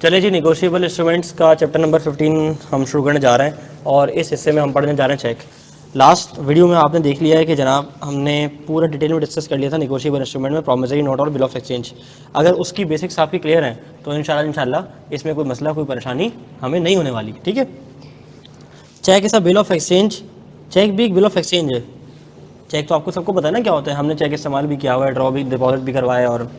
चलिए जी, negotiable instruments का chapter number 15 हम शुरू करने जा रहे हैं और इस हिस्से में हम पढ़ने जा रहे हैं चेक। लास्ट वीडियो में आपने देख लिया है कि जनाब हमने पूरा डिटेल में डिस्कस कर लिया था निगोशिएबल इंस्ट्रूमेंट में प्रॉमिसरी नोट और बिल ऑफ एक्सचेंज। अगर उसकी बेसिक्स आपकी क्लियर हैं तो इंशाल्लाह इसमें कोई मसला कोई परेशानी हमें नहीं होने वाली। ठीक है, चेक इस बिल ऑफ एक्सचेंज, चेक भी एक बिल ऑफ एक्सचेंज है। चेक तो आपको सबको पता है ना क्या होता है, हमने चेक इस्तेमाल भी किया हुआ है, ड्रॉ भी, डिपॉजिट भी करवाया और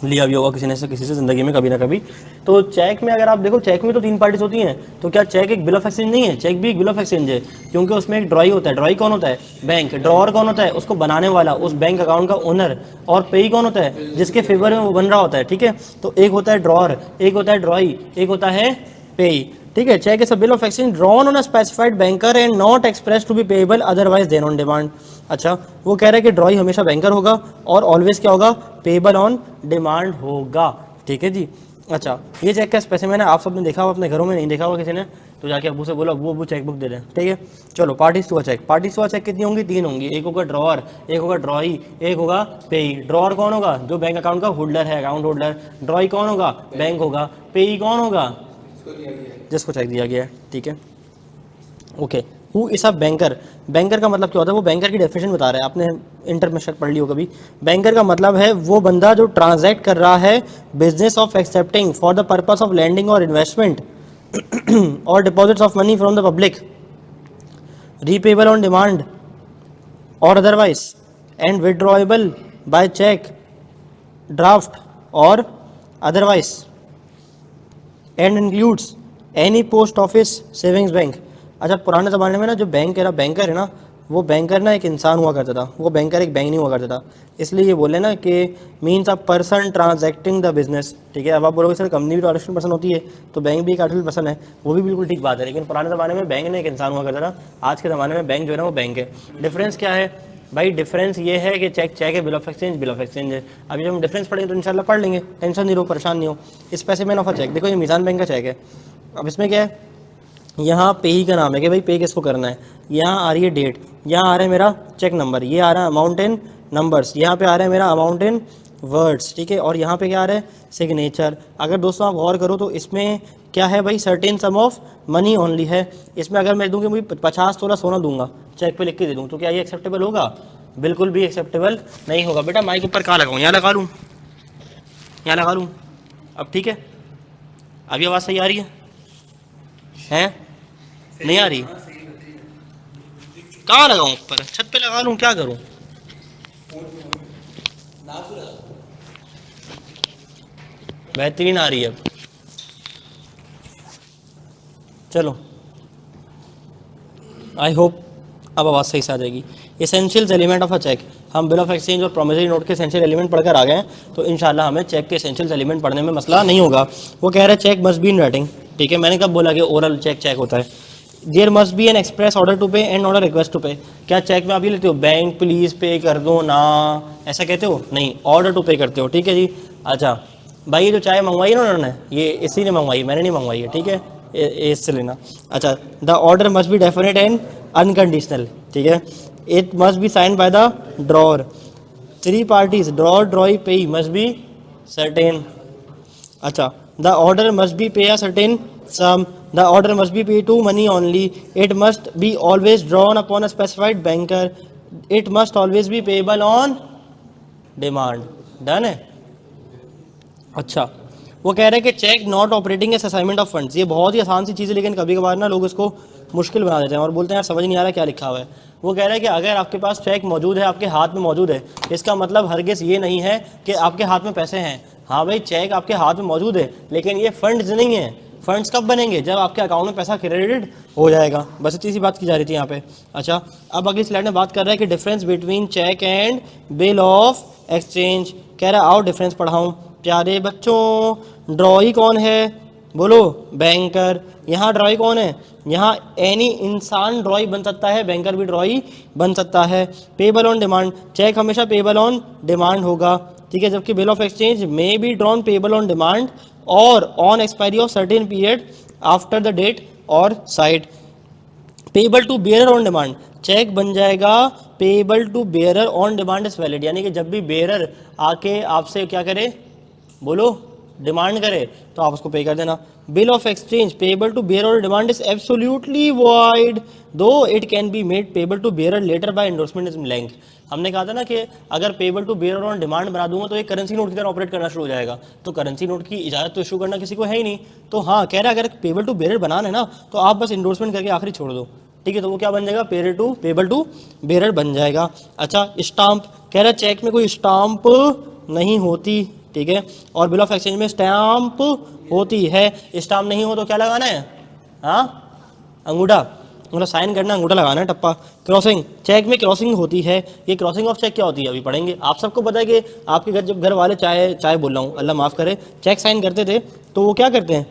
लिया भी होगा किसी से ज़िंदगी में कभी ना कभी। तो चेक में अगर आप देखो, चेक में तो 3 पार्टीज होती हैं, तो क्या चेक एक बिल ऑफ एक्सचेंज नहीं है? चेक भी एक बिल ऑफ एक्सचेंज है, क्योंकि उसमें एक ड्रॉई होता है। ड्रॉई कौन होता है? बैंक। ड्रॉअर कौन होता है? उसको बनाने वाला, उस बैंक अकाउंट का ओनर। और पेई कौन होता है? जिसके फेवर में वो बन रहा होता है। ठीक है, तो एक होता है ड्रॉअर, एक होता है ड्रॉई, एक होता है पेई। ठीक है, cheque is a bill of exchange drawn on a specified banker and not express to be payable otherwise than on demand. अच्छा, वो कह रहा है कि ड्रॉई हमेशा बैंकर होगा और ऑलवेज क्या होगा? पेएबल ऑन डिमांड होगा। ठीक है जी। अच्छा, ये चेक का स्पेसिमेन है, आप सबने देखा होगा अपने घरों में, नहीं देखा होगा किसी ने तो जाके अबू से बोलो वो चेक बुक दे दें। ठीक है, चलो parties to a cheque. Parties to a cheque कितनी होंगी? 3 होंगी। एक होगा ड्रॉअर, एक होगा ड्रॉई, एक होगा पेई। ड्रॉअर कौन होगा? जो बैंक अकाउंट का होल्डर है, अकाउंट होल्डर। ड्रॉई कौन होगा? बैंक होगा। पेई कौन होगा? जिसको चेक दिया गया है। ठीक है, okay. Who is a banker? Banker का मतलब क्या होता है? वो बैंकर की डेफिनेशन बता रहा है, आपने इंटर में शायद पढ़ ली हो कभी। बैंकर का मतलब है वो बंदा जो ट्रांजैक्ट कर रहा है business of accepting for the purpose of lending और इन्वेस्टमेंट और deposits of money from the public, repayable on demand और otherwise, and withdrawable by cheque, draft और otherwise, and includes any post office, savings bank. अच्छा, पुराने ज़माने में ना जो बैंकर है ना, वो बैंकर ना एक इंसान हुआ करता था, वो बैंकर एक बैंक नहीं हुआ करता था। इसलिए ये बोले ना कि means a person transacting the business. ठीक है, अब आप बोलोगे सर कंपनी भी तो आर्टिफिशियल पर्सन होती है, तो बैंक भी एक आर्टिफिशियल पर्सन है, वो भी बिल्कुल ठीक बात है। लेकिन पुराने ज़माने में बैंक ने एक इंसान हुआ करता था, आज के ज़माने में बैंक जो है ना वो बैंक है। डिफरेंस क्या है भाई? डिफरेंस ये है कि चेक है, bill of exchange bill of exchange है। अभी जब हम डिफरेंस पढ़ेंगे तो इंशाल्लाह पढ़ लेंगे, टेंशन नहीं लो, परेशान नहीं हो। स्पेसिमेन ऑफ अ चेक, देखो ये मीज़ान बैंक का चेक है। अब इसमें क्या है, यहाँ पे ही का नाम है कि भाई पे किसको करना है। यहाँ आ रही है डेट, यहाँ आ रहा है मेरा चेक नंबर, ये आ रहा है अमाउंट इन नंबर्स, यहाँ पे आ रहा है मेरा अमाउंट इन वर्ड्स। ठीक है, और यहाँ पे क्या आ रहा है? सिग्नेचर। अगर दोस्तों आप गौर करो तो इसमें क्या है भाई? Certain some of money only है। इसमें अगर मैं दूँ कि मुझे 50 तोला सोना दूंगा, चेक पे लिख के दे दूँ, तो क्या ये एक्सेप्टेबल होगा? बिल्कुल भी एक्सेप्टेबल नहीं होगा। बेटा माइक ऊपर कहाँ लगाऊँ? यहाँ लगा लूँ, यहाँ लगा लूँ। अब ठीक है, अभी आवाज़ सही आ रही है? नहीं आ रही? कहाँ लगाऊं? ऊपर छत पे लगा लूं? क्या करूं? बेहतरीन आ रही है अब। चलो, आई होप अब आवाज़ सही से आ जाएगी। Essentials element of a cheque, हम बिल ऑफ एक्सचेंज और प्रॉमिसरी नोट के एसेंशियल एलिमेंट पढ़कर आ गए हैं, तो इंशाल्लाह हमें चेक के एसेंशियल एलिमेंट पढ़ने में मसला नहीं होगा। वो कह रहे हैं cheque must be in writing. ठीक है, मैंने कब बोला कि ओरल चेक होता है? There must be an express order to pay and not a request to pay. क्या चेक में आप ये लेते हो बैंक प्लीज़ पे कर दो ना, ऐसा कहते हो? नहीं, ऑर्डर टू पे करते हो। ठीक है जी। अच्छा भाई, ये जो चाय मंगवाई ना उन्होंने, ये इसी ने मंगवाई, मैंने नहीं मंगवाई है। ठीक है, इससे लेना। अच्छा, the order must be definite and unconditional. ठीक है, it must be sign by the drawer. 3 parties drawer, drawee, payee must be certain. अच्छा, the order must be pay a certain sum, the order must be paid to money only, it must be always drawn upon a specified banker, it must always be payable on demand। Done है? अच्छा, वो कह रहे हैं कि cheque not operating as assignment of funds. ये बहुत ही आसान सी चीज़ है, लेकिन कभी कभार ना लोग इसको मुश्किल बना देते हैं और बोलते हैं यार समझ नहीं आ रहा क्या लिखा हुआ है। वो कह रहे हैं कि अगर आपके पास चेक मौजूद है, आपके हाथ में मौजूद है, इसका मतलब हरगिज़ ये नहीं है कि आपके हाथ में पैसे हैं। हाँ भाई, चेक आपके हाथ में मौजूद है, लेकिन ये फंड्स नहीं है। फंड्स कब बनेंगे? जब आपके अकाउंट में पैसा क्रेडिट हो जाएगा। बस इतनी सी बात की जा रही थी यहाँ पे। अच्छा, अब अगली स्लाइड में बात कर रहा है कि difference between cheque and bill of exchange. कह रहा है आओ डिफरेंस पढ़ाऊँ। प्यारे बच्चों, ड्रॉई कौन है? बोलो, बैंकर। यहाँ ड्रॉई कौन है? यहाँ एनी इंसान ड्रॉई बन सकता है, बैंकर भी ड्रॉई बन सकता है। पेबल ऑन डिमांड, चेक हमेशा पेबल ऑन डिमांड होगा। ठीक है, जबकि bill of exchange may be drawn payable on demand और on expiry of certain period after the date और sight. Payable to bearer on demand, cheque बन जाएगा payable to bearer on demand is valid, यानी कि जब भी bearer आके आपसे क्या करे, बोलो, डिमांड करे तो आप उसको पे कर देना। Bill of exchange payable to bearer और demand is absolutely void though it can be made payable to bearer later by endorsement is blank. हमने कहा था ना कि अगर payable to bearer on demand बना दूंगा तो एक करेंसी नोट की तरह ऑपरेट करना शुरू हो जाएगा, तो करेंसी नोट की इजाजत तो इशू करना किसी को है ही नहीं। तो हाँ कह रहा है अगर पेबल टू बेयर बनाना है ना तो आप बस इंडोर्समेंट करके आखिरी छोड़ दो, ठीक है, तो वो क्या बन जाएगा, पेबल टू बेयर बन जाएगा। अच्छा स्टाम्प कह रहा है चेक में कोई स्टाम्प नहीं होती, ठीक है, और बिल ऑफ एक्सचेंज में स्टैम्प होती है। स्टाम्प नहीं हो तो क्या लगाना है, हाँ अंगूठा, मतलब साइन करना, अंगूठा लगाना है, टप्पा। क्रॉसिंग चेक में क्रॉसिंग होती है, ये क्रॉसिंग ऑफ चेक क्या होती है अभी पढ़ेंगे। आप सबको पता है कि आपके घर जब घर वाले चाय बोल रहा हूँ अल्लाह माफ़ करे, चेक साइन करते थे तो वो क्या करते हैं,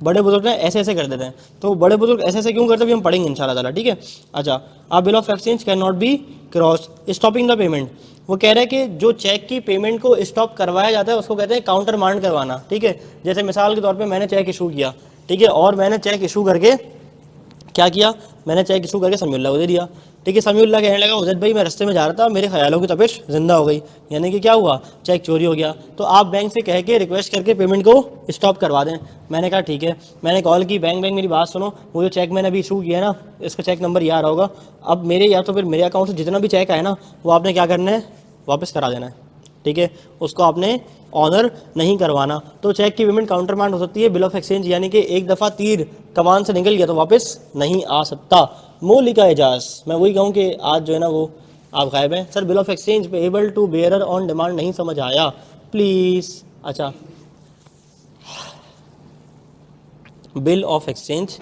बड़े बुजुर्ग ऐसे ऐसे कर देते हैं, तो बड़े बुजुर्ग ऐसे ऐसे क्यों करते हैं हम पढ़ेंगे इंशाल्लाह ताला, ठीक है। अच्छा आप bill of exchange can not be cross stopping the payment, वो कह रहा है कि जो चेक की पेमेंट को स्टॉप करवाया जाता है उसको कहते हैं काउंटर मांड करवाना, ठीक है। जैसे मिसाल के तौर पे मैंने चेक इशू किया, ठीक है, और मैंने चेक इशू करके क्या किया, मैंने चेक इशू करके समीउल्लाह को दे दिया, ठीक है। समीउल्लाह कहने लगा उजैद भाई मैं रास्ते में जा रहा था, मेरे ख्यालों की तपिश जिंदा हो गई, यानी कि क्या हुआ, चेक चोरी हो गया, तो आप बैंक से कह के रिक्वेस्ट करके पेमेंट को स्टॉप करवा दें। मैंने कहा ठीक है, मैंने कॉल की, बैंक मेरी बात सुनो, वो जो चेक मैंने अभी इशू किया ना इसका चेक नंबर ये आ रहा होगा, अब मेरे या तो फिर मेरे अकाउंट से जितना भी चेक आया ना वो आपने क्या करना है, वापस करा देना है, ठीक है, उसको आपने ऑनर नहीं करवाना। तो चेक की पेमेंट काउंटर मांड हो सकती है बिल ऑफ एक्सचेंज, यानी कि एक दफ़ा तीर कमान से निकल गया तो वापस नहीं आ सकता। मौलिका एजाज मैं वही कहूँ कि आज जो है ना वो आप गायब हैं sir. Bill of exchange payable to bearer on demand नहीं समझ आया प्लीज़। अच्छा bill of exchange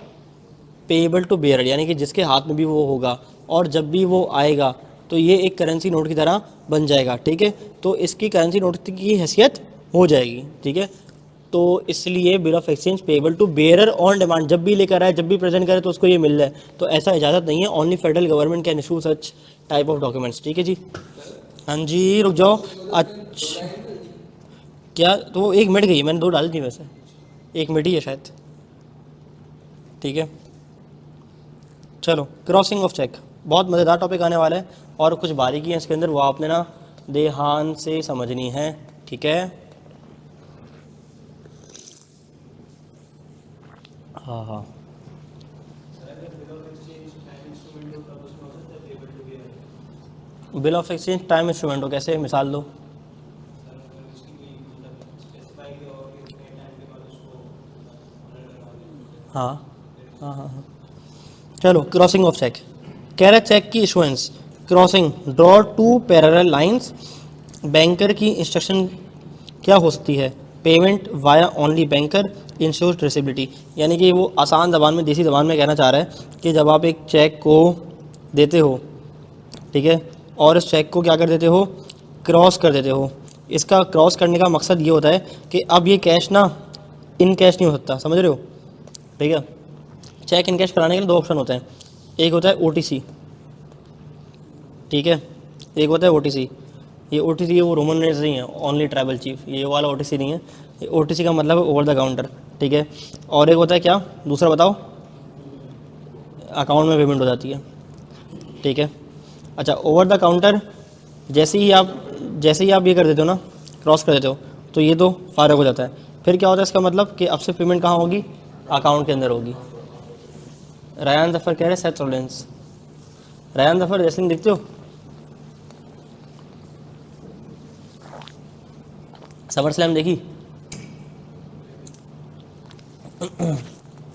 payable to bearer यानी कि जिसके हाथ में भी वो होगा और जब भी वो आएगा तो ये एक करेंसी नोट की तरह बन जाएगा, ठीक है, तो इसकी करेंसी नोट की हैसियत हो जाएगी, ठीक है। तो इसलिए bill of exchange payable to bearer on demand, जब भी लेकर आए जब भी प्रेजेंट करे तो उसको ये मिल जाए, तो ऐसा इजाज़त नहीं है। Only federal government can issue such type of documents, ठीक है जी। हाँ जी रुक जाओ, अच्छा क्या, तो वो 1 मिनट गई, मैंने 2 डाली थी वैसे, 1 मिनट ही है शायद, ठीक है। चलो क्रॉसिंग ऑफ चेक बहुत मज़ेदार टॉपिक आने वाला है और कुछ बारीकी है इसके अंदर, वो आपने ना ध्यान से समझनी है, ठीक है। हाँ हाँ bill of exchange time instrument हो, कैसे मिसाल दो। हाँ हाँ हाँ हाँ चलो क्रॉसिंग ऑफ चेक कह रहा है चेक की issuance crossing draw 2 parallel lines, banker की इंस्ट्रक्शन क्या हो सकती है, payment via only banker ensure traceability, यानी कि वो आसान ज़बान में देसी ज़बान में कहना चाह रहा है कि जब आप एक चेक को देते हो, ठीक है, और इस चेक को क्या कर देते हो, क्रॉस कर देते हो, इसका क्रॉस करने का मकसद ये होता है कि अब ये कैश ना इन कैश नहीं हो सकता, समझ रहे हो, ठीक है। चेक इन कैश कराने के लिए 2 ऑप्शन होते हैं, एक होता है OTC, ठीक है, एक होता है OTC। ये OTC है वो रोमन रेट्स नहीं है, ओनली ट्राइबल चीफ, ये वाला OTC नहीं है, ये OTC का मतलब है ओवर द काउंटर, ठीक है। और एक होता है क्या, दूसरा बताओ, अकाउंट में पेमेंट हो जाती है, ठीक है। अच्छा ओवर द काउंटर जैसे ही आप ये कर देते हो ना, क्रॉस कर देते हो, तो ये तो फारग हो जाता है, फिर क्या होता है इसका मतलब कि अब से पेमेंट कहाँ होगी, अकाउंट के अंदर होगी। रायान जफ़र कह रहे सेट रोलेंस, रायान जफ़र रेसलिंग देखते हो, समर स्लैम देखी,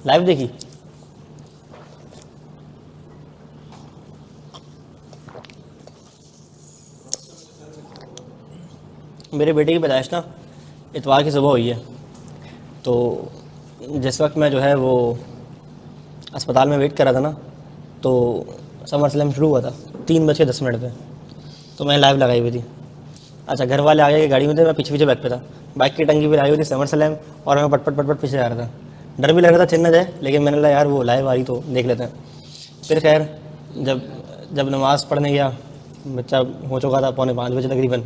लाइव देखी, मेरे बेटे की पैदाइश ना इतवार की सुबह हुई है, तो जिस वक्त मैं जो है वो अस्पताल में वेट कर रहा था ना, तो समर स्लैम शुरू हुआ था 3:10 पे, तो मैं लाइव लगाई हुई थी। अच्छा घर वाले आगे की गाड़ी में थे, मैं पीछे बैक पे था, बाइक की टंकी पे आई हुई थी समर स्लैम, और मैं पट पट पीछे जा रहा था, डर भी लग रहा था चिन्ह जाए, लेकिन मैंने कहा यार वो लाइव आ रही तो देख लेते हैं। फिर खैर जब नमाज़ पढ़ने गया, बच्चा हो चुका था 4:45 तकरीबन,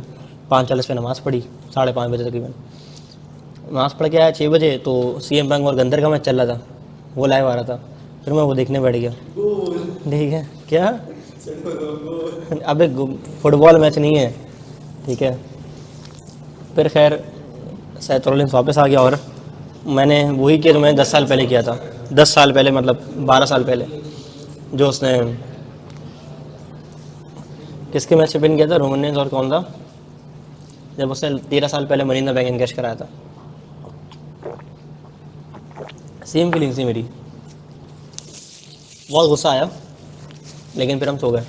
5:40 पे नमाज़ पढ़ी, 5:30 बजे तकरीबन नमाज़ पढ़ के आया 6 बजे, तो CM बैंक और गंदर का मैच चल रहा था, वो लाइव आ रहा था, फिर मैं वो देखने बैठ गया। ठीक है क्या, अबे फुटबॉल मैच नहीं है, ठीक है। फिर खैर सैथ रॉलिन्स वापस आ गया और मैंने वही किया जो मैंने 10 साल पहले किया था। 10 साल पहले मतलब 12 साल पहले, जो उसने किसके मैच से विन किया था, रोमनियंस और कौन था, जब उसने 13 साल पहले money in the bank encash कराया था। सेम फीलिंग थी मेरी, बहुत गुस्सा आया, लेकिन फिर हम सो गए।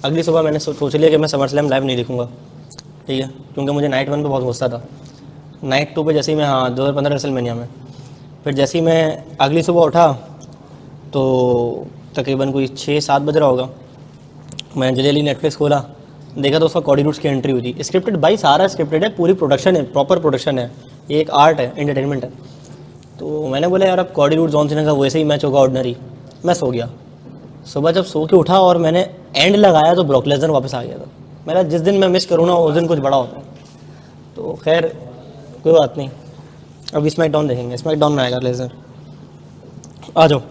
अगली सुबह मैंने सोच लिया कि मैं समर स्लैम लाइव नहीं देखूंगा, ठीक है, क्योंकि मुझे नाइट 1 पे बहुत गुस्सा था। नाइट 2 पे जैसे ही मैं, हाँ 2015 रेसलमेनिया में, फिर जैसे ही मैं अगली सुबह उठा तो तकरीबन कोई 6-7 बज रहा होगा, मैंने जल्दी नेटफ्लिक्स खोला, देखा तो उसका कॉडी रूट्स की एंट्री हुई थी। स्क्रिप्टेड भाई, सारा स्क्रिप्टेड है, पूरी प्रोडक्शन है, प्रॉपर प्रोडक्शन है, ये एक आर्ट है, एंटरटेनमेंट है। तो मैंने बोला यार अब कॉडी रूट जॉन सीना का वैसे ही मैच होगा ऑर्डिनरी, मैं सो गया। सुबह जब सो के उठा और मैंने एंड लगाया तो ब्रॉक लेसनर वापस आ गया था। मेरा जिस दिन मैं मिस करूँ ना उस दिन कुछ बड़ा होता है। तो खैर कोई बात नहीं, अब स्मैकडाउन देखेंगे, स्मैकडाउन में आएगा लेसनर। आ जाओ,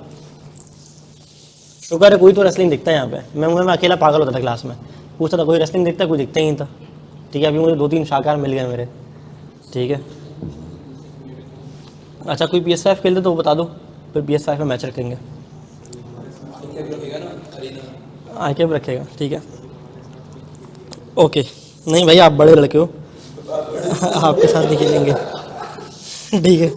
शुक्र है कोई तो रेसलिंग दिखता है यहाँ पे। मैं अकेला पागल होता था क्लास में, पूछता था कोई रेसलिंग दिखता है, कोई दिखता ही नहीं था, ठीक है। अभी मुझे 2-3 शाहकार मिल गए मेरे, ठीक है। अच्छा कोई PS5 खेलते तो वो बता दो, फिर PS5 में मैच रखेंगे। आके रखेगा, ठीक है, ओके। नहीं भाई आप बड़े लड़के हो, आपके साथ नहीं खेलेंगे, ठीक है।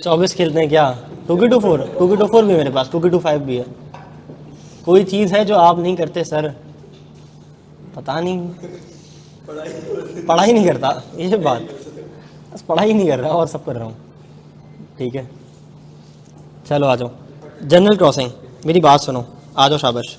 24 खेलते हैं क्या? 2K24 भी मेरे पास, 2K25 भी है। कोई चीज़ है जो आप नहीं करते सर, पता नहीं, पढ़ाई नहीं करता, ये बात, बस पढ़ाई नहीं कर रहा और सब कर रहा हूँ, ठीक है। चलो आ जाओ, जनरल क्रॉसिंग, मेरी बात सुनो, आ जाओ शाबाश।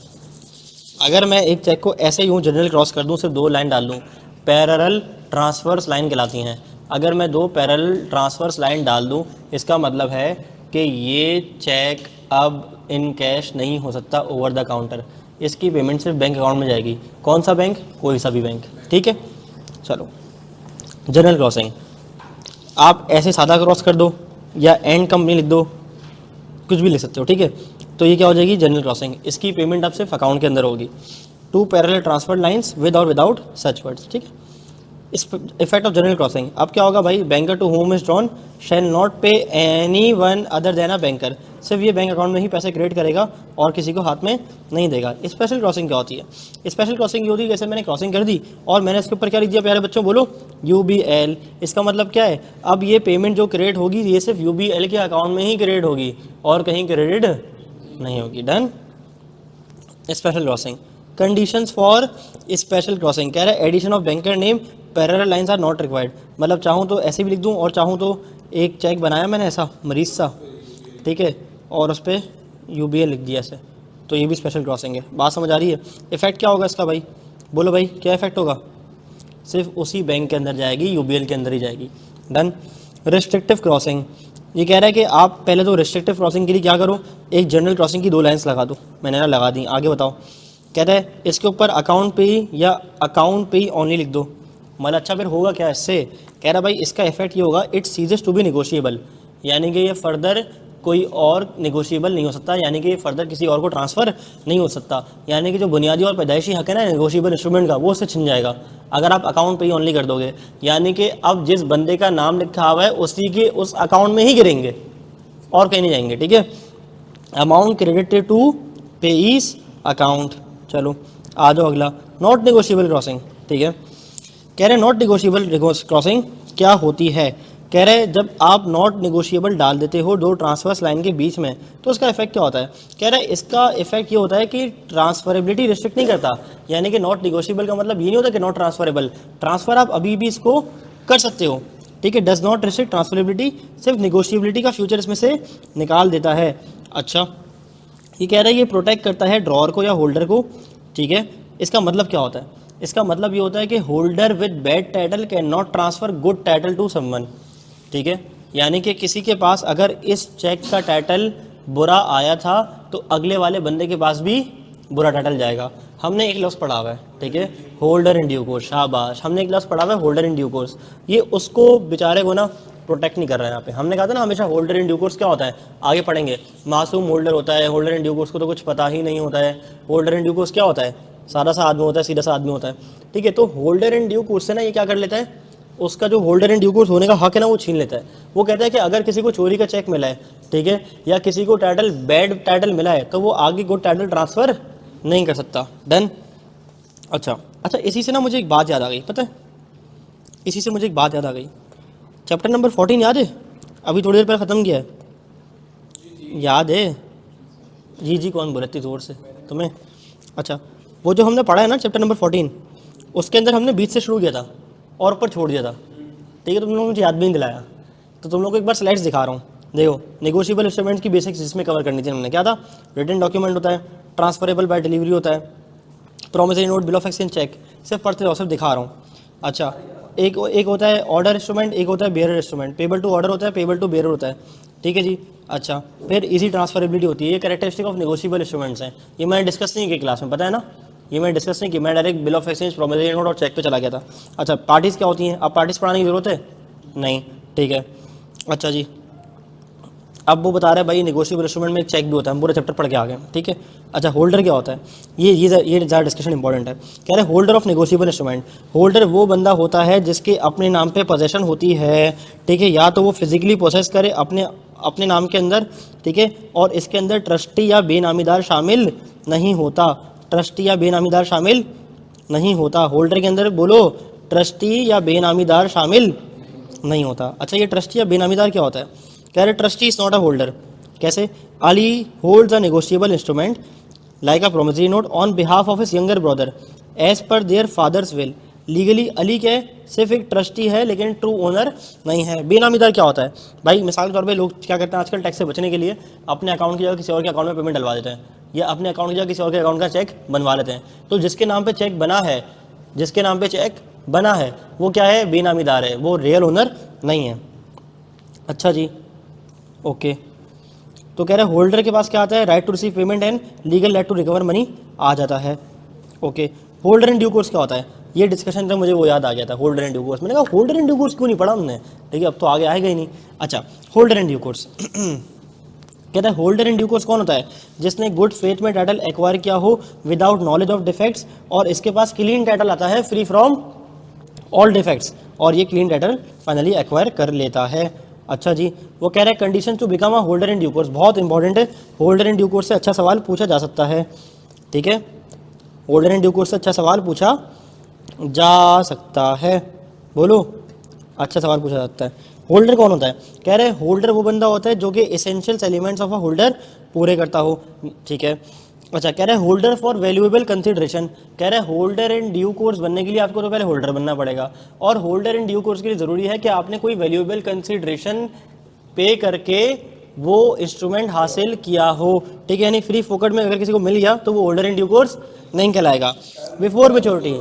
अगर मैं एक चेक को ऐसे यूँ जनरल क्रॉस कर दूँ, सिर्फ 2 लाइन डाल दूँ, पैरेलल ट्रांसवर्स लाइन कहलाती हैं। अगर मैं 2 पैरेलल ट्रांसवर्स लाइन डाल दूँ, इसका मतलब है कि ये चेक अब इन कैश नहीं हो सकता ओवर द काउंटर, इसकी पेमेंट सिर्फ बैंक अकाउंट में जाएगी। कौन सा बैंक? कोई सा भी बैंक, ठीक है। चलो जनरल क्रॉसिंग, आप ऐसे सादा क्रॉस कर दो या एंड कंपनी लिख दो, कुछ भी लिख सकते हो, ठीक है। तो ये क्या हो जाएगी? General crossing. इसकी पेमेंट अब सिर्फ अकाउंट के अंदर होगी। 2 पैरेलल ट्रांसफर लाइंस विद और विदाउट सच वर्ड्स, ठीक है। इस इफेक्ट ऑफ जनरल क्रॉसिंग, अब क्या होगा भाई? Banker to whom is drawn shall not pay any one other than a banker, सिर्फ ये बैंक अकाउंट में ही पैसे क्रिएट करेगा और किसी को हाथ में नहीं देगा। स्पेशल क्रॉसिंग क्या होती है? स्पेशल क्रॉसिंग ये होती है जैसे मैंने क्रॉसिंग कर दी और मैंने इसके ऊपर क्या लिख दिया प्यारे बच्चों, बोलो UBL। इसका मतलब क्या है? अब ये पेमेंट जो क्रिएट होगी ये सिर्फ UBL के अकाउंट में ही क्रिएट होगी और कहीं क्रेडिट नहीं होगी। Done. Special crossing, conditions for special crossing, कह रहा है addition of banker name parallel lines are not required. मतलब चाहूँ तो ऐसे भी लिख दूँ और चाहूँ तो एक चेक बनाया मैंने ऐसा मरीज सा, ठीक है, और उस पर UBL लिख दिया ऐसे, तो ये भी स्पेशल क्रॉसिंग है। बात समझ आ रही है? इफेक्ट क्या होगा इसका भाई? बोलो भाई क्या इफेक्ट होगा? सिर्फ उसी बैंक के अंदर जाएगी, UBL के अंदर ही जाएगी। डन। रिस्ट्रिक्टिव क्रॉसिंग, ये कह रहा है कि आप पहले तो रिस्ट्रिक्टिव क्रॉसिंग के लिए क्या करो, एक जनरल क्रॉसिंग की 2 लाइन्स लगा दो। मैंने ना लगा दी, आगे बताओ। कह रहा है इसके ऊपर अकाउंट पे ही या अकाउंट पे ही ओनली लिख दो। मतलब अच्छा फिर होगा क्या इससे? कह रहा भाई इसका इफेक्ट ये होगा, it ceases to be negotiable, यानी कि ये फर्दर कोई और निगोशिएबल नहीं हो सकता, यानी कि फर्दर किसी और को ट्रांसफ़र नहीं हो सकता, यानी कि जो बुनियादी और पैदाइशी हक है ना निगोशिएबल इंस्ट्रूमेंट का, वो उससे छिन जाएगा अगर आप अकाउंट पे ही ओनली कर दोगे। यानी कि अब जिस बंदे का नाम लिखा हुआ है उसी के उस अकाउंट में ही गिरेंगे और कहीं नहीं जाएंगे, ठीक है। Amount credited to payee's account. चलो आ जाओ अगला, नॉट नेगोशिएबल क्रॉसिंग, ठीक है। कह रहे नॉट नेगोशिएबल क्रॉसिंग क्या होती है? कह रहे जब आप नॉट नेगोशिएबल डाल देते हो 2 ट्रांसफर्स लाइन के बीच में तो उसका इफेक्ट क्या होता है? कह रहे इसका इफेक्ट ये होता है कि ट्रांसफरेबिलिटी रिस्ट्रिक्ट नहीं करता, यानी कि नॉट नेगोशिएबल का मतलब ये नहीं होता कि नॉट ट्रांसफरेबल, ट्रांसफर आप अभी भी इसको कर सकते हो, ठीक है। डज नॉट रिस्ट्रिक्ट ट्रांसफरेबिलिटी, सिर्फ नेगोशिएबिलिटी का फ्यूचर इसमें से निकाल देता है। अच्छा ये कह रहा है ये प्रोटेक्ट करता है ड्रॉअर को या होल्डर को, ठीक है। इसका मतलब क्या होता है? इसका मतलब ये होता है कि holder with bad title can not transfer good title to someone, ठीक है। यानी कि किसी के पास अगर इस चेक का टाइटल बुरा आया था तो अगले वाले बंदे के पास भी बुरा टाइटल जाएगा। हमने एक लफ्ज़ पढ़ा हुआ है, ठीक है, होल्डर इन ड्यू कोर्स, शाबाश, हमने एक लफ्ज़ पढ़ा हुआ है होल्डर इन ड्यू कोर्स। ये उसको बेचारे को ना प्रोटेक्ट नहीं कर रहा है यहाँ पे। हमने कहा था ना हमेशा होल्डर इन ड्यू कोर्स क्या होता है, आगे पढ़ेंगे। मासूम होल्डर होता है, होल्डर इन ड्यू कोर्स को तो कुछ पता ही नहीं होता है। होल्डर इन ड्यू कोर्स क्या होता है? सादा सा आदमी होता है, सीधा सा आदमी होता है, ठीक है। तो होल्डर इन ड्यू कोर्स से ना ये क्या कर लेता है, उसका जो होल्डर इन ड्यू कोर्स होने का हक है ना वो छीन लेता है। वो कहता है कि अगर किसी को चोरी का चेक मिला है, ठीक है, या किसी को टाइटल बैड टाइटल मिला है, तो वो आगे गुड टाइटल ट्रांसफर नहीं कर सकता। डन। अच्छा, इसी से ना मुझे एक बात याद आ गई, पता है, इसी से मुझे एक बात याद आ गई। चैप्टर नंबर 14 याद है? अभी थोड़ी देर पहले ख़त्म किया है, याद है? जी कौन बोला इतनी ज़ोर से तुम्हें? अच्छा, वो जो हमने पढ़ा है ना चैप्टर नंबर 14, उसके अंदर हमने बीच से शुरू किया था और ऊपर छोड़ दिया था, ठीक है। तुम लोगों ने मुझे याद भी नहीं दिलाया, तो तुम लोग को एक बार स्लाइड्स दिखा रहा हूँ, देखो। नेगोशिएबल इंस्ट्रूमेंट्स की बेसिक्स जिसमें कवर करनी थी हमने, क्या था? रिटन डॉक्यूमेंट होता है, ट्रांसफरेबल बाय डिलीवरी होता है, promissory note, bill of exchange, cheque. सिर्फ पढ़ते रहो, सिर्फ दिखा रहा हूँ। अच्छा, एक होता है ऑर्डर इंस्ट्रूमेंट, एक होता है bearer instrument. Payable to order होता है, पेबल टू बेयरर होता है, ठीक है जी। अच्छा, फिर इजी ट्रांसफरेबिलिटी होती है। ये कैरेक्टरिस्टिक ऑफ नेगोशिएबल इंस्ट्रूमेंट्स हैं। ये मैंने डिस्कस नहीं किया क्लास में, पता है ना, ये मैंने डिस्कस नहीं किया। मैं direct bill of exchange, promissory note और चेक पे चला गया था। अच्छा, पार्टीज़ क्या होती हैं? अब पार्टीज़ पढ़ाने की जरूरत है नहीं, ठीक है। अच्छा जी, अब वो बता रहा है भाई नेगोशिएबल इंस्ट्रूमेंट में चेक भी होता है, हम पूरा चैप्टर पढ़ के आ गए, ठीक है। अच्छा, होल्डर क्या होता है? ये ज़्यादा डिस्कशन इंपॉर्टेंट है। कह रहे holder of negotiable instrument. Holder वो बंदा होता है जिसके अपने नाम पे पोजेशन होती है, ठीक है, या तो वो फिजिकली प्रोसेस करे अपने नाम के अंदर, ठीक है, और इसके अंदर ट्रस्टी या बेनामीदार शामिल नहीं होता। ट्रस्टी या बेनामीदार शामिल नहीं होता होल्डर के अंदर, बोलो, ट्रस्टी या बेनामीदार शामिल नहीं होता। अच्छा, ये ट्रस्टी या बेनामीदार क्या होता है? कह रहे trustee is not a holder. कैसे? Ali holds a negotiable instrument like a promissory note on behalf of his younger brother as per their father's will. Legally Ali क्या है? सिर्फ एक ट्रस्टी है, लेकिन ट्रू ओनर नहीं है। बेनामीदार क्या होता है भाई? मिसाल के तौर पे लोग क्या करते हैं आजकल, टैक्स से बचने के लिए अपने अकाउंट की जगह किसी और के अकाउंट में पेमेंट डलवा देते हैं, या अपने अकाउंट की जगह किसी और के अकाउंट का चेक बनवा लेते हैं। तो जिसके नाम पे चेक बना है, जिसके नाम पे चेक बना है, वो क्या है? बेनामीदार है, वो रियल ओनर नहीं है। अच्छा जी, ओके। तो कह रहे हैं होल्डर के पास क्या आता है? Right to receive payment and legal right to recover money आ जाता है। Okay, holder in due course क्या होता है? ये डिस्कशन तो मुझे वो याद आ गया था, होल्डर इन ड्यू कोर्स। मैंने कहा होल्डर इन ड्यू कोर्स क्यों नहीं पढ़ा हमने, ठीक है, अब तो आगे आएगा ही नहीं। अच्छा, होल्डर इन ड्यू कोर्स कहता है होल्डर इन ड्यू कोर्स कौन होता है? जिसने गुड फेथ में टाइटल एक्वायर किया हो विदाउट नॉलेज ऑफ डिफेक्ट्स, और इसके पास क्लीन टाइटल आता है फ्री फ्रॉम ऑल डिफेक्ट्स, और ये क्लीन टाइटल फाइनली एक्वायर कर लेता है। अच्छा जी, वो कह रहे हैं condition to become a holder in due course, बहुत इंपॉर्टेंट है। होल्डर इन ड्यू कोर्स से अच्छा सवाल पूछा जा सकता है, ठीक है, होल्डर इन ड्यू कोर्स से अच्छा सवाल पूछा जा सकता है, बोलो, अच्छा सवाल पूछा जा सकता है। होल्डर कौन होता है? कह रहे हैं होल्डर वो बंदा होता है जो कि essential elements of a holder पूरे करता हो, ठीक है। अच्छा, कह रहे हैं होल्डर फॉर वैल्यूएबल कंसिडरेशन। कह रहे हैं होल्डर इन ड्यू कोर्स बनने के लिए आपको तो पहले होल्डर बनना पड़ेगा, और होल्डर इन ड्यू कोर्स के लिए ज़रूरी है कि आपने कोई वैल्यूएबल कंसिडरेशन पे करके वो इंस्ट्रूमेंट हासिल किया हो, ठीक है। यानी फ्री फोकट में अगर किसी को मिल गया तो वो होल्डर इन ड्यू कोर्स नहीं कहलाएगा। बिफोर मैच्योरिटी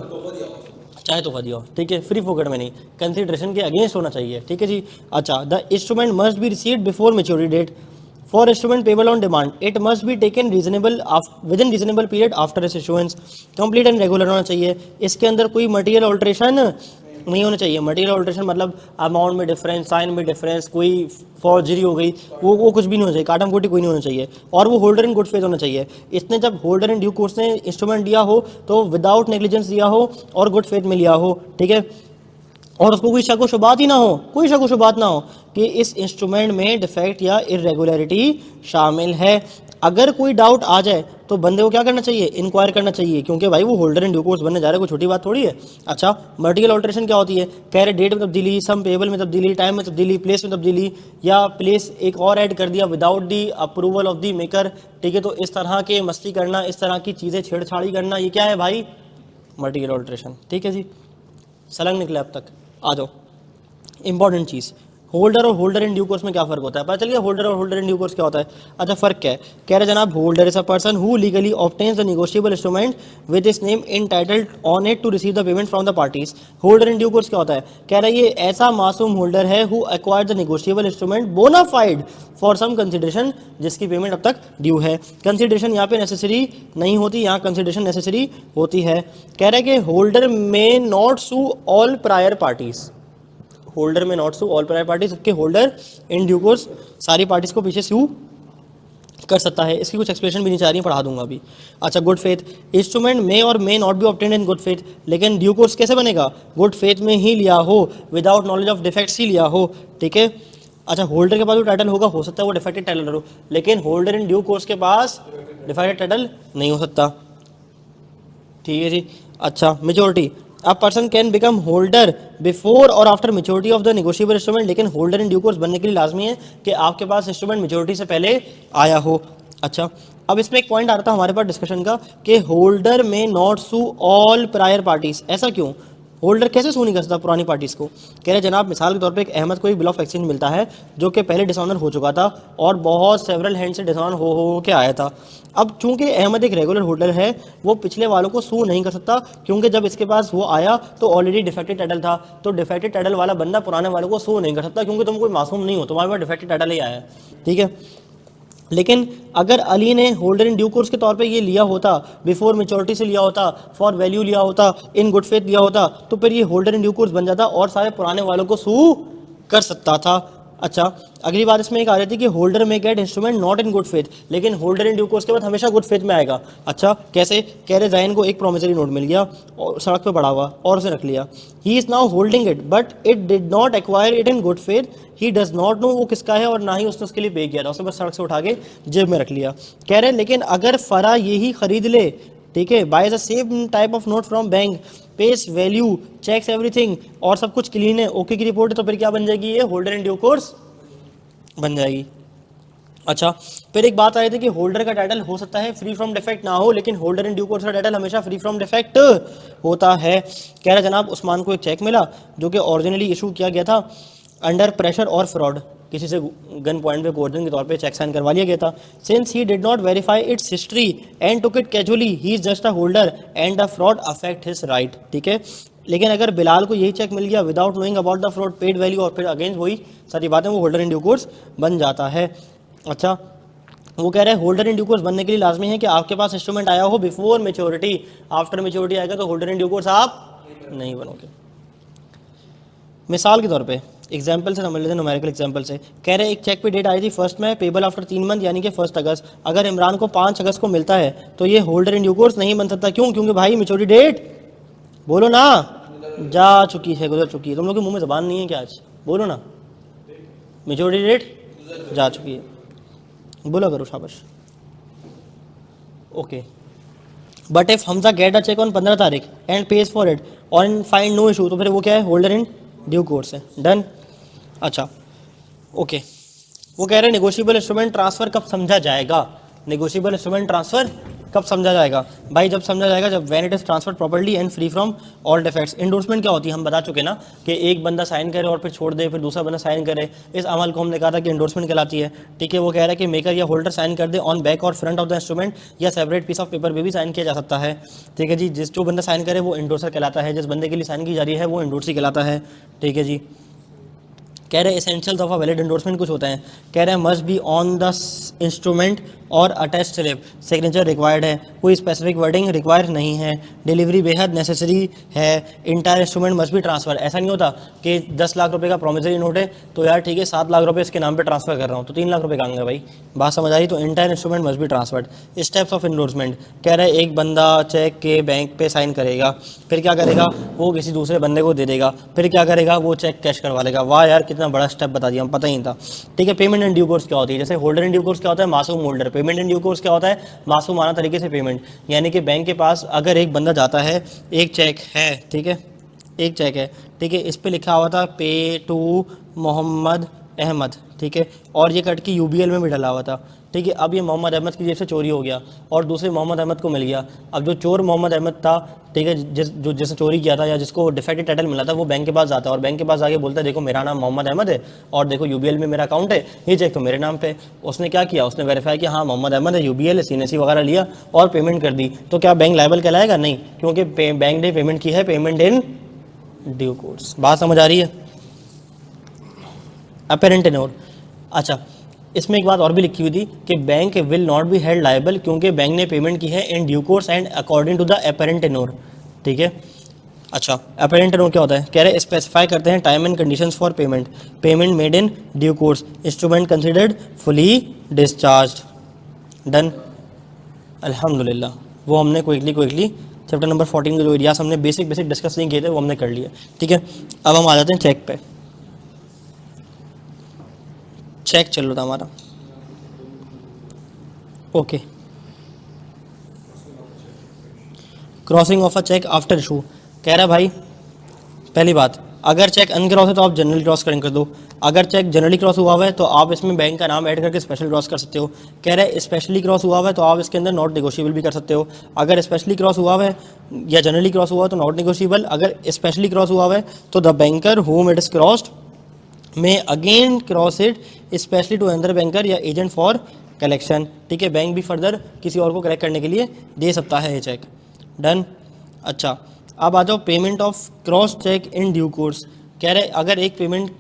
चाहे तो दिया हो, ठीक है, फ्री फोकट में नहीं, कंसिडरेशन के अगेंस्ट होना चाहिए, ठीक है जी। अच्छा, the instrument must be received before maturity date. For instrument payable on demand it must be taken reasonable within reasonable period after its issuance. Complete and regular होना चाहिए, इसके अंदर कोई मटेरियल ऑल्ट्रेशन नहीं होना चाहिए। मटेरियल ऑल्ट्रेशन मतलब amount में डिफरेंस, साइन में डिफरेंस, कोई फॉर्जरी हो गई, वो कुछ भी नहीं होना चाहिए, काटम कोटी कोई नहीं होना चाहिए, और वो होल्डर इन गुड फेथ होना चाहिए। इसने जब होल्डर इन ड्यू कोर्स ने इंस्ट्रूमेंट दिया हो तो विदाउट नेग्लिजेंस दिया हो और गुड फेथ में लिया हो, ठीक है, और उसको कोई शक व शुबात ही ना हो, कोई शक व शुबात ना हो कि इस इंस्ट्रूमेंट में डिफेक्ट या इरेगुलरिटी शामिल है। अगर कोई डाउट आ जाए तो बंदे को क्या करना चाहिए? इंक्वायर करना चाहिए, क्योंकि भाई वो होल्डर इन ड्यू कोर्स बनने जा रहा है, कोई छोटी बात थोड़ी है। अच्छा, मटेरियल ऑल्ट्रेशन क्या होती है? कह रहे डेट में तब्दीली, सम पेबल में तब्दीली, टाइम में तब्दीली, प्लेस में तब्दीली, या प्लेस एक और ऐड कर दिया without the approval of the maker, ठीक है। तो इस तरह के मस्ती करना, इस तरह की चीज़ें छेड़छाड़ी करना, ये क्या है भाई? मटेरियल ऑल्ट्रेशन, ठीक है जी। सलंग निकले अब तक, आ जाओ। इंपॉर्टेंट चीज़, होल्डर और होल्डर इन ड्यू कोर्स में क्या फ़र्क होता है? पता चल गया होल्डर और होल्डर इन ड्यू कोर्स क्या होता है। अच्छा, फ़र्क क्या है? कह रहे जनाब holder is a person who legally obtains the negotiable instrument with his name entitled on it to receive the payment from the parties. Holder in due course क्या होता है? कह रहा है ये ऐसा मासूम होल्डर है who acquired the negotiable instrument bona fide for some consideration, जिसकी पेमेंट अब तक ड्यू है। कंसिडरेशन यहाँ पे नेसेसरी नहीं होती, यहाँ कंसिडरेशन नेसेसरी होती है। कह रहा है कि holder may not sue all prior parties, holder may not sue all prior parties, सबके होल्डर इन ड्यू कोर्स सारी पार्टीज को पीछे सू कर सकता है। इसकी कुछ एक्सप्लेनेशन भी नीचे आ रही है, पढ़ा दूंगा अभी। अच्छा, गुड फेथ इंस्ट्रूमेंट मे और may not be obtained in good faith, लेकिन ड्यू कोर्स कैसे बनेगा? गुड फेथ में ही लिया हो, विदाउट नॉलेज ऑफ डिफेक्ट्स ही लिया हो, ठीक है। अच्छा, होल्डर के पास जो टाइटल होगा, हो सकता है वो डिफेक्टेड टाइटल हो, लेकिन होल्डर इन ड्यू कोर्स के पास डिफेक्टेड टाइटल नहीं हो सकता, ठीक है जी। अच्छा, majority a person can become holder before और after maturity of the negotiable instrument, लेकिन होल्डर इन ड्यू कोर्स बनने के लिए लाजमी है कि आपके पास इंस्ट्रूमेंट मेच्योरिटी से पहले आया हो। अच्छा, अब इसमें एक पॉइंट आ रहा था हमारे पास डिस्कशन का कि holder may not sue all prior parties, ऐसा क्यों? होल्डर कैसे सू नहीं कर सकता पुरानी पार्टीज को? कह रहे जनाब, मिसाल के तौर पे एक अहमद को एक बिल ऑफ एक्सचेंज मिलता है जो कि पहले डिसऑनर हो चुका था और बहुत सेवरल हैंड से डिसऑनर हो के आया था। अब चूंकि अहमद एक रेगुलर होल्डर है, वो पिछले वालों को सू नहीं कर सकता, क्योंकि जब इसके पास वो आया तो ऑलरेडी डिफेक्टेड टाइटल था, तो डिफेक्टेड टाइटल वाला बंदा पुराने वालों को सू नहीं कर सकता, क्योंकि तुम कोई मासूम नहीं हो, तुम्हारे पास डिफेक्टेड टाइटल ही आया है, ठीक है। लेकिन अगर अली ने होल्डर इन ड्यू कोर्स के तौर पे ये लिया होता, बिफोर मेच्योरिटी से लिया होता, फॉर वैल्यू लिया होता, इन गुड फेथ लिया होता, तो फिर ये होल्डर इन ड्यू कोर्स बन जाता और सारे पुराने वालों को सू कर सकता था। अच्छा, अगली बात इसमें एक आ रही थी कि holder may get instrument not in good faith, लेकिन होल्डर इन ड्यू कोर्स के बाद हमेशा गुड फेथ में आएगा। अच्छा, कैसे? कह रहे जैन को एक प्रोमिसरी नोट मिल गया और सड़क पे पड़ा हुआ और उसे रख लिया, he is now holding it but it did not acquire it in good faith, he does not know वो किसका है और ना ही उसने उसके लिए पे किया था, उसने बस सड़क से उठा के जेब में रख लिया। कह रहे लेकिन अगर फरा यही खरीद ले, ठीक है, by the same type of note from bank, face value, cheques everything, और सब कुछ क्लीन है, ओके की रिपोर्ट है, तो फिर क्या बन जाएगी? ये होल्डर इन ड्यू कोर्स बन जाएगी। अच्छा, फिर एक बात आई थी कि होल्डर का टाइटल हो सकता है फ्री फ्रॉम डिफेक्ट ना हो, लेकिन होल्डर इन ड्यू कोर्स का टाइटल हमेशा फ्री फ्रॉम डिफेक्ट होता है। कह रहा जनाब, उस्मान को एक चेक मिला जो कि ओरिजिनली इशू किया गया था अंडर प्रेशर और फ्रॉड, किसी से गन पॉइंट पे कोऑर्डिनेट के तौर पे चेक साइन करवा लिया गया था। Since he did not verify it's history and took it casually, he is just a holder and the fraud affect his right, ठीक है। लेकिन अगर बिलाल को यही चेक मिल गया without knowing about the fraud paid value, और फिर अगेंस्ट वही सारी बातें, वो होल्डर इन ड्यू कोर्स बन जाता है। अच्छा, वो कह रहे हैं होल्डर इन ड्यू कोर्स बनने के लिए लाजमी है कि आपके पास इंस्ट्रूमेंट आया हो बिफोर मेच्योरिटी, आफ्टर मेच्योरिटी आएगा तो होल्डर इन ड्यू कोर्स आप नहीं बनोगे। मिसाल के तौर पे एग्जाम्पल से समझ लेते हैं, न्यूमेरिकल एग्जाम्पल से। कह रहे एक चेक पे डेट आई थी 1 में, पेबल आफ्टर 3 मंथ, यानी कि 1 अगस्त। अगर इमरान को 5 अगस्त को मिलता है तो ये होल्डर इन ड्यू कोर्स नहीं बन सकता। क्यों? क्योंकि भाई मेच्योरिटी डेट, बोलो ना, जा चुकी है, गुजर चुकी है। तुम लोग के मुंह में जबान नहीं है क्या आज? बोलो ना, मेच्योरिटी डेट जा चुकी है, बोला करो, शाबाश। Okay, but if Hamza get a cheque on 15 तारीख एंड पेज फॉर इट और फाइंड नो इशू, तो फिर वो क्या है? होल्डर इन ड्यू कोर्स है। डन। अच्छा, ओके, वो कह रहे हैं नेगोशिएबल इंस्ट्रूमेंट ट्रांसफर कब समझा जाएगा? नेगोशिएबल इंस्ट्रूमेंट ट्रांसफर कब समझा जाएगा? भाई जब समझा जाएगा जब when it is transfer properly and free from all defects. Endorsement क्या होती है हम बता चुके ना, कि एक बंदा साइन करे और फिर छोड़ दे, फिर दूसरा बंदा साइन करे, इस अमल को हमने कहा था कि इंडोर्समेंट कहलाती है, ठीक है। वो कह रहा है कि मेकर या होल्डर साइन कर दे ऑन बैक और फ्रंट ऑफ द इंस्ट्रूमेंट, या सेपरेट पीस ऑफ पेपर पे भी साइन किया जा सकता है, ठीक है जी। जिस जो बंदा साइन करे वो इंडोर्सर कहलाता है, जिस बंदे के लिए साइन की जा रही है वो इंडोर्सी कहलाता है, ठीक है जी। कह रहे essentials of a valid endorsement कुछ होते हैं। कह रहे हैं must be on the instrument और अटैच स्लिप, सिग्नेचर रिक्वायर्ड है, कोई स्पेसिफिक वर्डिंग रिक्वायर नहीं है, डिलीवरी बेहद नेसेसरी है, entire instrument must B transfer. ऐसा नहीं होता कि 10 लाख रुपए का प्रोमिसरी नोट है तो यार ठीक है 7 लाख रुपए इसके नाम पे ट्रांसफर कर रहा हूँ तो 3 लाख रुपए कांगे भाई, बात समझ आ रही? तो entire instrument must be transferred. Steps of endorsement, कह रहे एक बंदा चेक के बैंक पे साइन करेगा, फिर क्या करेगा? वो किसी दूसरे बंदे को दे देगा, फिर क्या करेगा? वो चेक कैश करवा लेगा। वाह यार, कितना बड़ा स्टेप बता दिया, हम पता ही नहीं था, ठीक है। पेमेंट इन ड्यू कोर्स क्या होती है? जैसे होल्डर इन ड्यू कोर्स क्या होता है? मासूम holder. Payment in due course क्या होता है? मासूमाना तरीके से पेमेंट, यानी कि बैंक के पास अगर एक बंदा जाता है, एक चेक है, ठीक है, एक चेक है, ठीक है, इस पे लिखा हुआ था पे टू मोहम्मद अहमद, ठीक है, और ये कट के UBL में भी डला हुआ था, ठीक है। अब ये मोहम्मद अहमद की जेब से चोरी हो गया और दूसरे मोहम्मद अहमद को मिल गया। अब जो चोर मोहम्मद अहमद था, ठीक है, जिसने चोरी किया था या जिसको डिफेक्टेड टाइटल मिला था, वो बैंक के पास जाता है और बैंक के पास आके बोलता है देखो मेरा नाम मोहम्मद अहमद है और देखो UBL में मेरा अकाउंट है, ये चेक तो मेरे नाम पे। उसने क्या किया? उसने वेरीफाई किया हाँ मोहम्मद अहमद है, UBL है, CNC वगैरह लिया और पेमेंट कर दी। तो क्या बैंक लायबल कहलाएगा? नहीं, क्योंकि बैंक ने पेमेंट की है, पेमेंट इन ड्यू कोर्स। बात समझ आ रही है? Apparent tenure. अच्छा, इसमें एक बात और भी लिखी हुई थी कि bank will not be held liable, क्योंकि बैंक ने पेमेंट की है in due course and according to the apparent tenure, ठीक है। अच्छा, अपेरेंट टेन्योर क्या होता है? कह रहे स्पेसिफाई करते हैं time and conditions for payment, payment made in due course, instrument considered fully discharge, done, अल्हम्दुलिल्लाह। वो हमने क्विकली चैप्टर नंबर 14 के जो एरियाज हमने बेसिक डिस्कस नहीं किए थे वो हमने कर लिया, ठीक है। अब हम आ जाते हैं चेक पे। चेक चल रहा था हमारा, okay. Crossing of a cheque after issue, कह रहा है भाई पहली बात, अगर चेक अनक्रॉस है तो आप जनरली क्रॉस करेंगे कर दो, अगर चेक जनरली क्रॉस हुआ हुआ है तो आप इसमें बैंक का नाम ऐड करके स्पेशल क्रॉस कर सकते हो। कह रहे हैं स्पेशली क्रॉस हुआ हुआ है तो आप इसके अंदर नॉट नेगोशिएबल भी कर सकते हो। अगर स्पेशली क्रॉस हुआ हुआ है या जनरली क्रॉस हुआ है तो नॉट नेगोशिएबल, अगर स्पेशली क्रॉस हुआ हुआ है तो the banker whom it is crossed may again cross it specially to another banker या एजेंट फॉर कलेक्शन, ठीक है। बैंक भी फर्दर किसी और को कलेक्ट करने के लिए दे सकता है ये चेक, डन। अच्छा, अब आ जाओ payment of cross cheque in due course. कह रहे अगर एक पेमेंट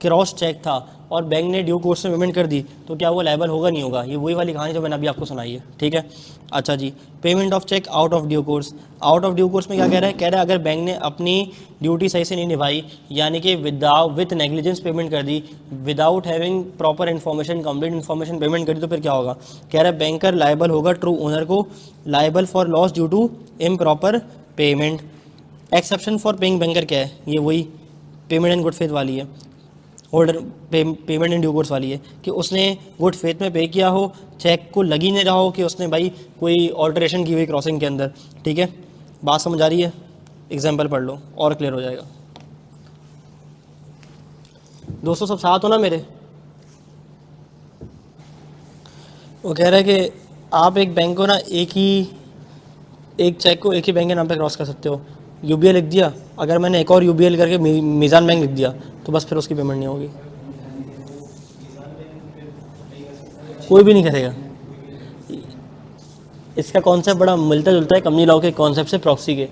क्रॉस चेक था और बैंक ने ड्यू कोर्स में पेमेंट कर दी तो क्या वो लायबल होगा नहीं होगा, ये वही वाली कहानी जो मैंने अभी आपको सुनाई है, ठीक है। अच्छा जी, payment of cheque out of due course. Out of due course में क्या कह रहा है, कह रहा है अगर बैंक ने अपनी ड्यूटी सही से नहीं निभाई, यानी कि विथ नेग्लिजेंस पेमेंट कर दी, without having proper information, complete information payment करी, तो फिर क्या होगा। कह रहा है बैंकर लायबल होगा ट्रू ओनर को, liable for loss due to improper payment. Exception for paying banker क्या है, ये वही पेमेंट इन गुड फेथ वाली है, holder payment in due course वाली है कि उसने गुड फेथ में पे किया हो, चेक को लगी नहीं रहा हो कि उसने भाई कोई ऑल्टरेशन की हुई क्रॉसिंग के अंदर, ठीक है। बात समझ आ रही है, एग्जाम्पल पढ़ लो और क्लियर हो जाएगा। दोस्तों सब साथ हो ना मेरे। वो कह रहा है कि आप एक बैंक को ना एक चेक को एक ही बैंक के नाम पे क्रॉस कर सकते हो। यूबीएल लिख दिया, अगर मैंने एक और यूबीएल करके मीज़ान बैंक लिख दिया तो बस फिर उसकी पेमेंट नहीं होगी, कोई भी नहीं करेगा। इसका कॉन्सेप्ट बड़ा मिलता जुलता है कंपनी लॉ के कॉन्सेप्ट से, प्रॉक्सी के।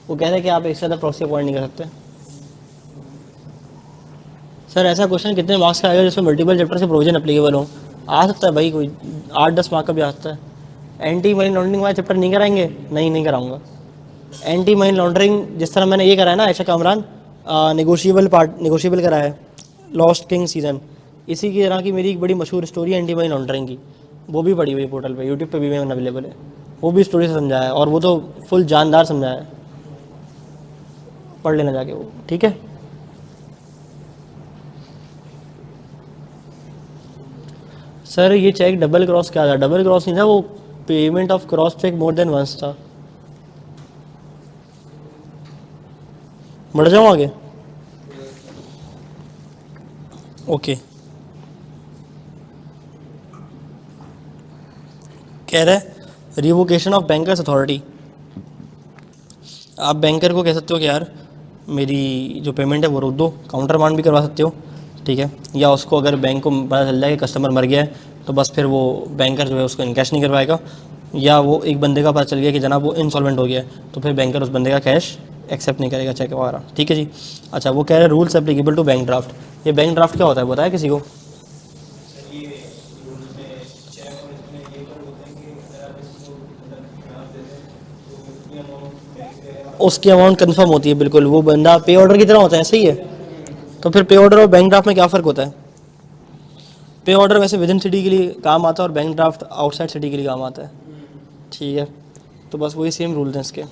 वो कह रहे हैं कि आप एक से ज़्यादा प्रॉक्सी अपॉइंट नहीं कर सकते। सर ऐसा क्वेश्चन कितने मार्क्स का आएगा जिसमें मल्टीपल चैप्टर से प्रोविजन अप्लीकेबल हो? आ सकता है भाई, कोई 8-10 मार्क का भी आ सकता है। एंटी मनी लॉन्ड्रिंग वाला चैप्टर नहीं कराएंगे? नहीं कराऊंगा। एंटी मनी लॉन्ड्रिंग जिस तरह मैंने ये कराया ना आयशा कामरान, नेगोशिएबल कराया है, लॉस्ट किंग सीजन, इसी की तरह की मेरी एक बड़ी मशहूर स्टोरी है एंटी मनी लॉन्ड्रिंग की, वो भी पड़ी हुई पोर्टल पे, यूट्यूब पे भी अवेलेबल है। वो भी स्टोरी से समझाया है और वो तो फुल जानदार समझाया है, पढ़ लेना जाके वो, ठीक है। सर ये चेक डबल क्रॉस क्या था? डबल क्रॉस नहीं था, वो payment of cross cheque more than once था। बढ़ जाऊँ आगे, ओके। कह रहा है रिवोकेशन ऑफ बैंकर्स अथॉरिटी। आप बैंकर को कह सकते हो कि यार मेरी जो पेमेंट है वो रोक दो, काउंटर मांड भी करवा सकते हो, ठीक है। या उसको अगर बैंक को पता चल जाए कि कस्टमर मर गया है तो बस फिर वो बैंकर जो है उसको इनकैश नहीं करवाएगा, या वो एक बंदे का पता चल गया कि जनाब वो इंसॉल्वेंट हो गया है तो फिर बैंकर उस बंदे का कैश एक्सेप्ट नहीं करेगा, चेक वगैरह, ठीक है जी। अच्छा, वो कह रहे हैं rules applicable to bank draft. ये बैंक ड्राफ्ट क्या होता है बताया किसी को? उसकी अमाउंट कंफर्म होती है, बिल्कुल वो बंदा पे ऑर्डर की तरह होता है, सही है। तो फिर पे ऑर्डर और बैंक ड्राफ्ट में क्या फ़र्क होता है? पे ऑर्डर वैसे विद इन सिटी के लिए काम आता है और बैंक ड्राफ्ट आउटसाइड सिटी के लिए काम आता है, ठीक है। तो बस वही सेम रूल हैं इसके।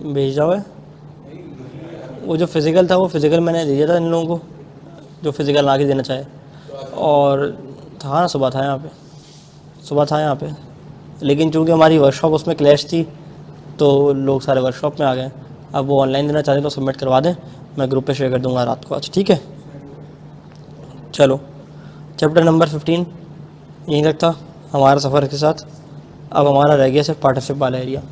भेज जाओ है, वो जो फिज़िकल था वो फिज़िकल मैंने दिया था इन लोगों को, जो फिज़िकल ला के देना चाहे। और था, सुबह था यहाँ पे, लेकिन चूँकि हमारी वर्कशॉप उसमें क्लैश थी तो लोग सारे वर्कशॉप में आ गए। अब वो ऑनलाइन देना चाहते तो सबमिट करवा दें, मैं ग्रुप पे शेयर कर दूंगा रात को आज, ठीक है। चलो, चैप्टर नंबर 15 यहीं तक था हमारा सफ़र के साथ। अब हमारा रह गया सिर्फ पार्टनरशिप वाला एरिया।